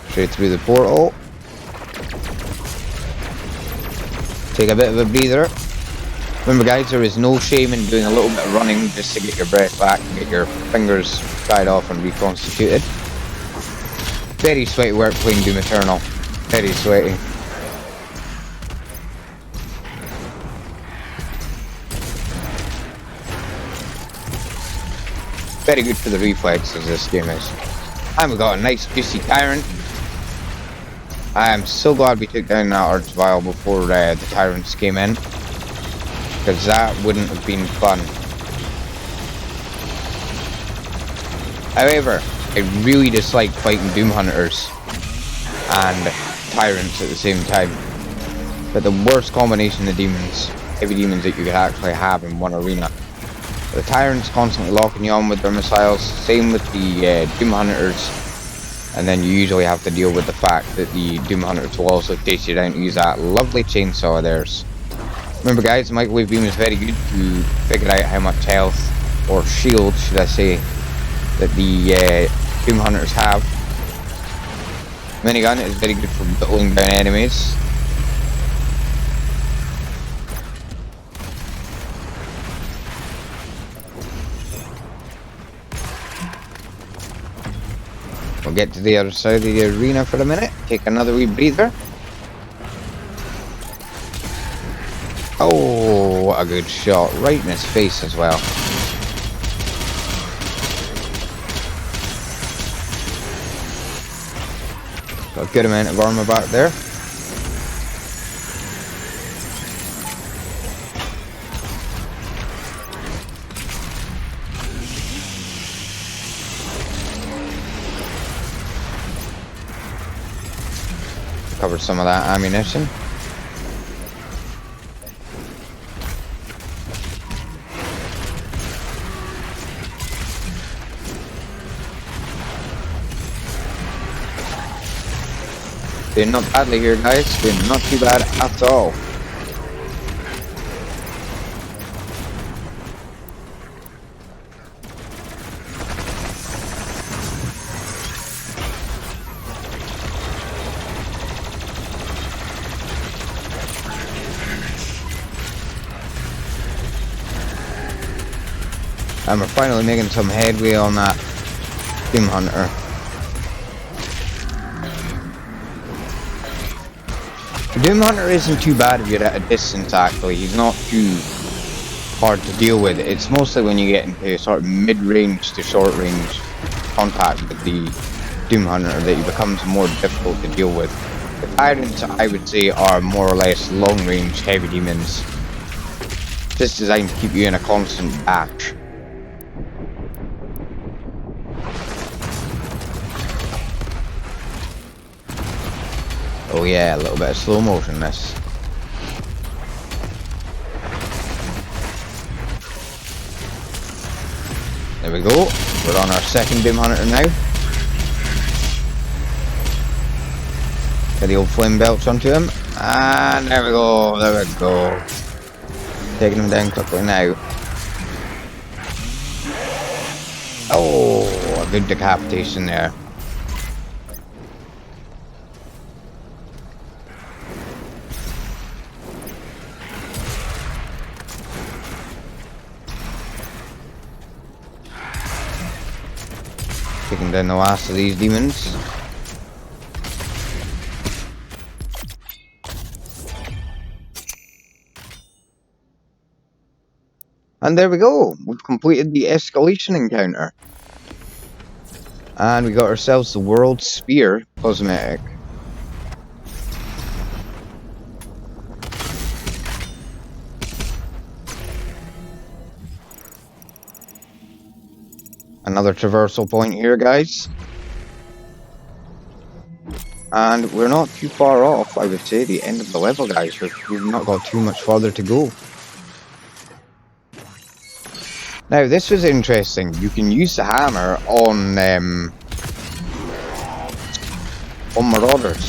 Straight through the portal. Take a bit of a breather. Remember guys, there is no shame in doing a little bit of running just to get your breath back and get your fingers dried off and reconstituted. Very sweaty work playing Doom Eternal. Very sweaty. Very good for the reflexes, this game is. And we got a nice juicy Tyrant. I am so glad we took down that Archvile before the Tyrants came in. Because that wouldn't have been fun. However, I really dislike fighting Doom Hunters and Tyrants at the same time. But the worst combination of demons, heavy demons, that you could actually have in one arena. The Tyrants constantly locking you on with their missiles, same with the Doom Hunters, and then you usually have to deal with the fact that the Doom Hunters will also chase you down to use that lovely chainsaw of theirs. Remember guys, the microwave beam is very good to figure out how much health, or shield should I say, that the Doom Hunters have. Minigun is very good for whittling down enemies. We'll get to the other side of the arena for a minute, take another wee breather. Oh, what a good shot, right in his face as well. Got a good amount of armor back there. Cover some of that ammunition. Doing not badly here, guys. Doing not too bad at all. And we're finally making some headway on that Doom Hunter. The Doom Hunter isn't too bad if you're at a distance actually, he's not too hard to deal with. It's mostly when you get into sort of mid-range to short-range contact with the Doom Hunter that it becomes more difficult to deal with. The Tyrants, I would say, are more or less long-range heavy demons, just designed to keep you in a constant dash. Oh yeah, a little bit of slow motion this. There we go. We're on our second Doom Hunter now. Get the old flame belch onto him. And there we go, there we go. Taking him down quickly now. Oh, a good decapitation there. Taking down the last of these demons. And there we go. We've completed the escalation encounter. And we got ourselves the World Spear cosmetic. Another traversal point here, guys. And we're not too far off, I would say, the end of the level, guys. We've not got too much further to go. Now, this was interesting. You can use the hammer on Marauders.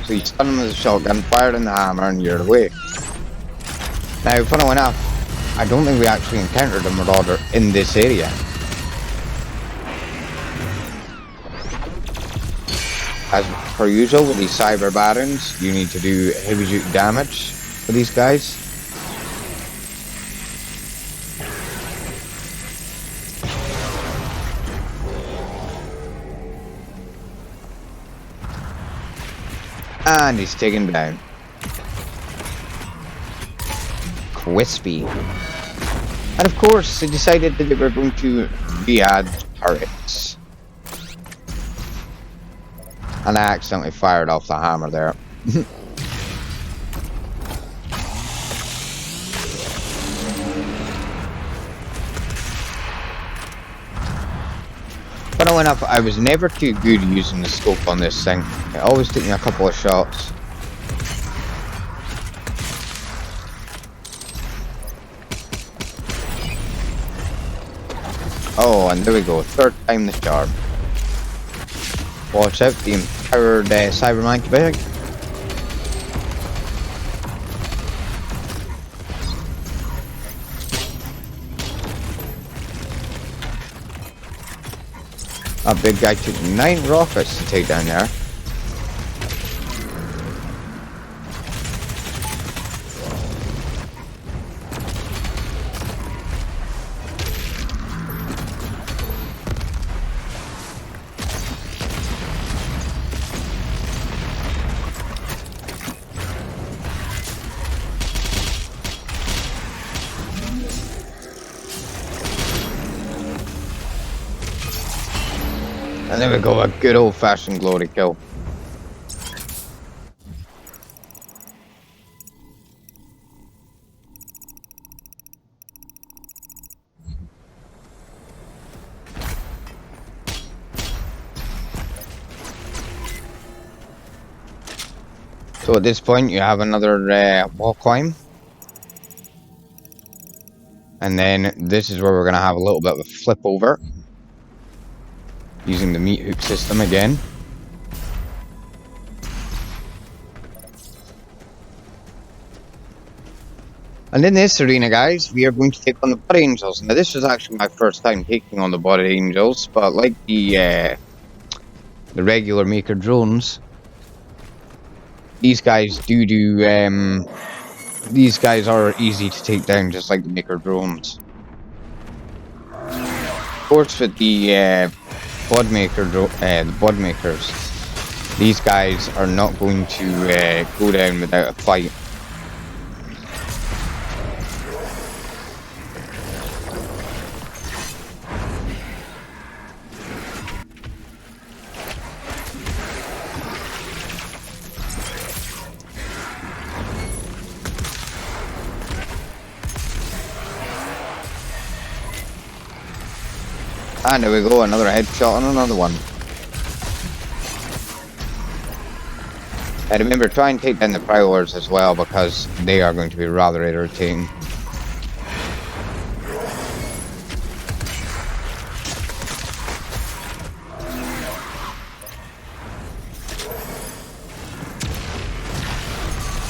So you stun them with a shotgun, fire in the hammer, and you're away. Now, funnily enough, I don't think we actually encountered a Marauder in this area. As per usual with these Cyber Barons, you need to do heavy duty damage for these guys. And he's taken down. And of course, they decided that they were going to re-add turrets. And I accidentally fired off the hammer there. Funnily enough, I was never too good using the scope on this thing. It always took me a couple of shots. Oh, and there we go. Third time the charm. Watch out, the empowered Cyberman bag. That big guy took 9 rockets to take down there. And there we go, a good old-fashioned glory kill. So at this point you have another wall climb. And then this is where we're going to have a little bit of a flip over. Using the meat hook system again. And in this arena, guys, we are going to take on the Blood Angels. Now, this was actually my first time taking on the Blood Angels, but like the regular Maker drones, these guys these guys are easy to take down, just like the Maker drones. Of course, with the the Blood Makers, these guys are not going to go down without a fight. And there we go, another headshot on another one. And remember, try and take down the Prowlers as well, because they are going to be rather irritating.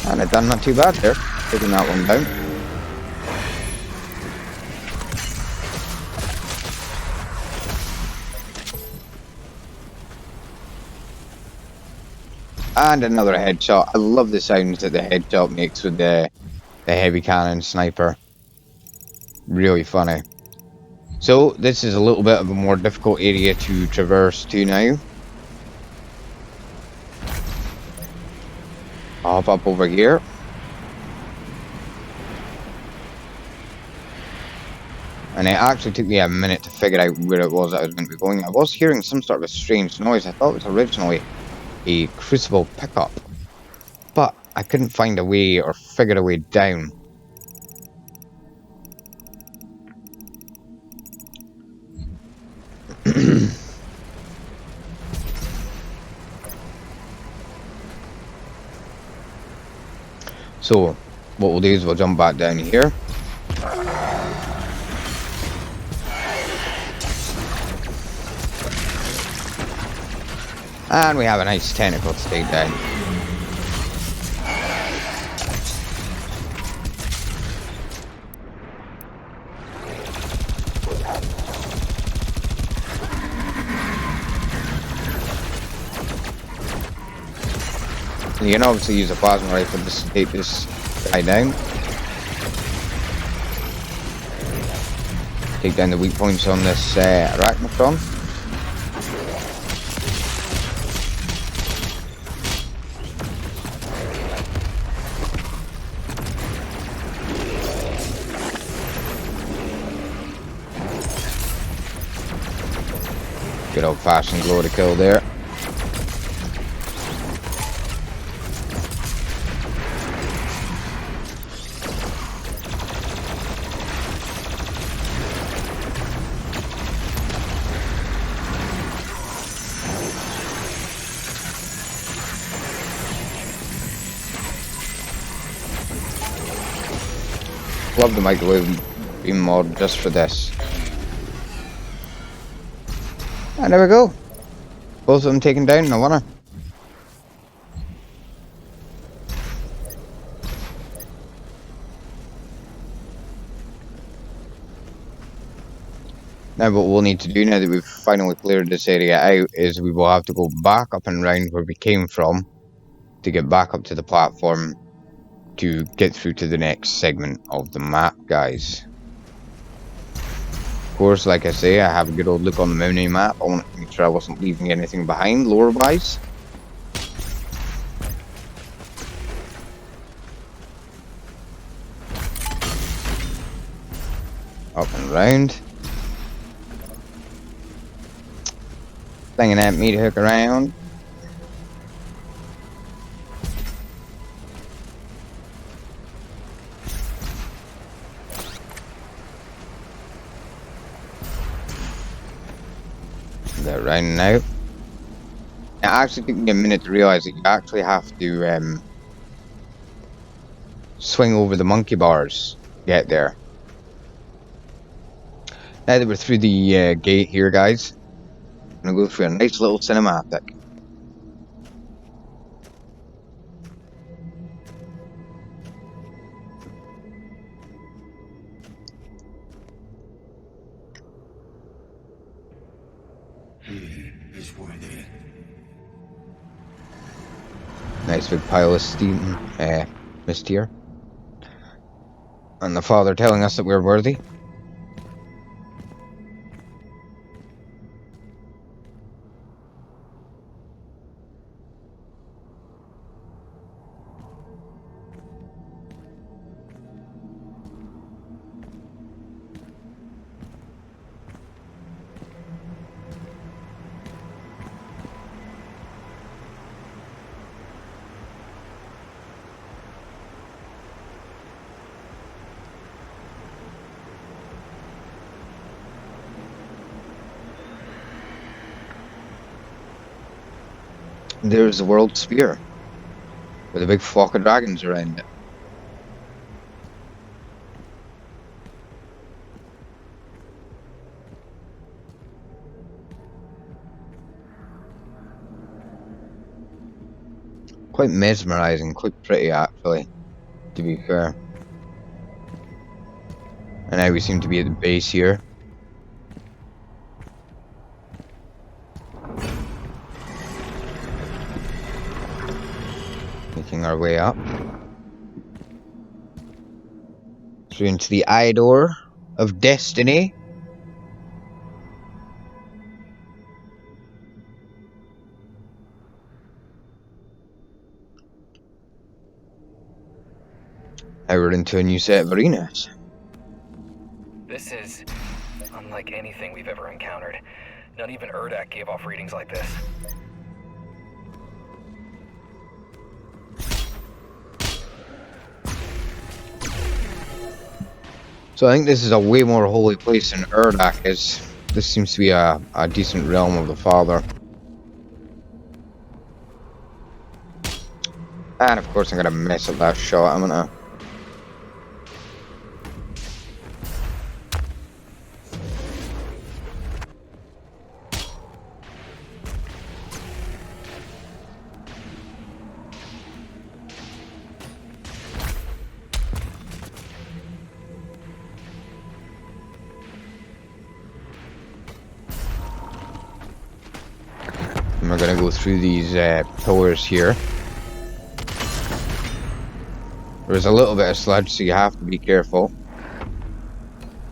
And it done not too bad there, taking that one down. And another headshot. I love the sounds that the headshot makes with the heavy cannon sniper. Really funny. So this is a little bit of a more difficult area to traverse to now. I'll hop up over here. And it actually took me a minute to figure out where it was I was going to be going. I was hearing some sort of a strange noise. I thought it was originally a Crucible pickup, but I couldn't find a way or figure a way down. So what we'll do is we'll jump back down here. And we have a nice tentacle to take down. You can obviously use a plasma rifle just to take this guy down. Take down the weak points on this Arachnotron. Good old fashioned glow to kill there. Love the microwave beam mod just for this. And there we go. Both of them taken down in a winner. Now what we'll need to do now that we've finally cleared this area out is we will have to go back up and round where we came from to get back up to the platform to get through to the next segment of the map, guys. Of course, like I say, I have a good old look on the mini map. I want to make sure I wasn't leaving anything behind lore-wise. Up and round. Thinking at me to hook around. They're rounding out. It actually took me a minute to realise that you actually have to swing over the monkey bars to get there. Now that we're through the gate here, guys, I'm going to go through a nice little cinematic. He is worthy. Nice big pile of steam, mist here. And the father telling us that we're worthy. There's the world spear with a big flock of dragons around it. Quite mesmerizing, quite pretty actually, to be fair. And now we seem to be at the base here. Making our way up. Through into the eye door of destiny. Now we're into a new set of arenas. This is unlike anything we've ever encountered. Not even Urdak gave off readings like this. So I think this is a way more holy place than Urdak is. This seems to be a decent realm of the Father. And of course I'm gonna mess up that shot, I'm gonna... And we're gonna go through these pillars here. There's a little bit of sludge, so you have to be careful.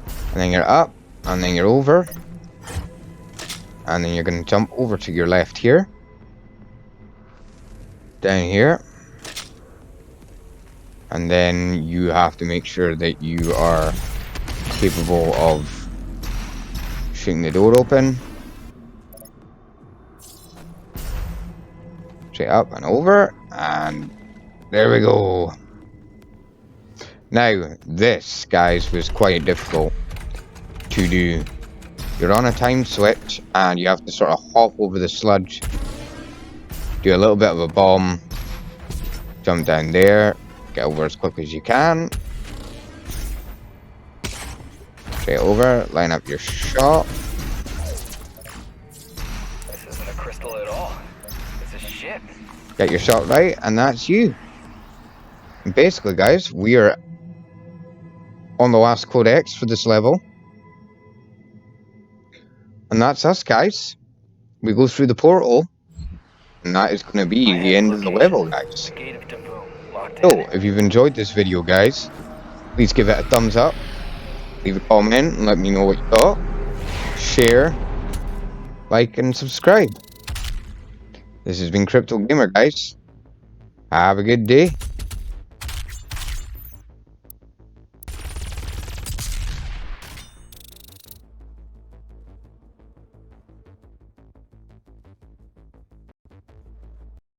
And then you're up, and then you're over. And then you're gonna jump over to your left here. Down here. And then you have to make sure that you are capable of shooting the door open. Straight up and over, and there we go. Now, this, guys, was quite difficult to do. You're on a time switch, and you have to sort of hop over the sludge, do a little bit of a bomb, jump down there, get over as quick as you can. Straight over, line up your shot. This isn't a crystal at all. This is shit. Get your shot right, and that's you. And basically, guys, we are on the last codex for this level. And that's us, guys. We go through the portal, and that is going to be the end of the level, guys. The gate of Daboom, locked So, in. if you've enjoyed this video, guys, please give it a thumbs up, leave a comment, and let me know what you thought. Share, like, and subscribe. This has been Crypto Gamer, guys. Have a good day.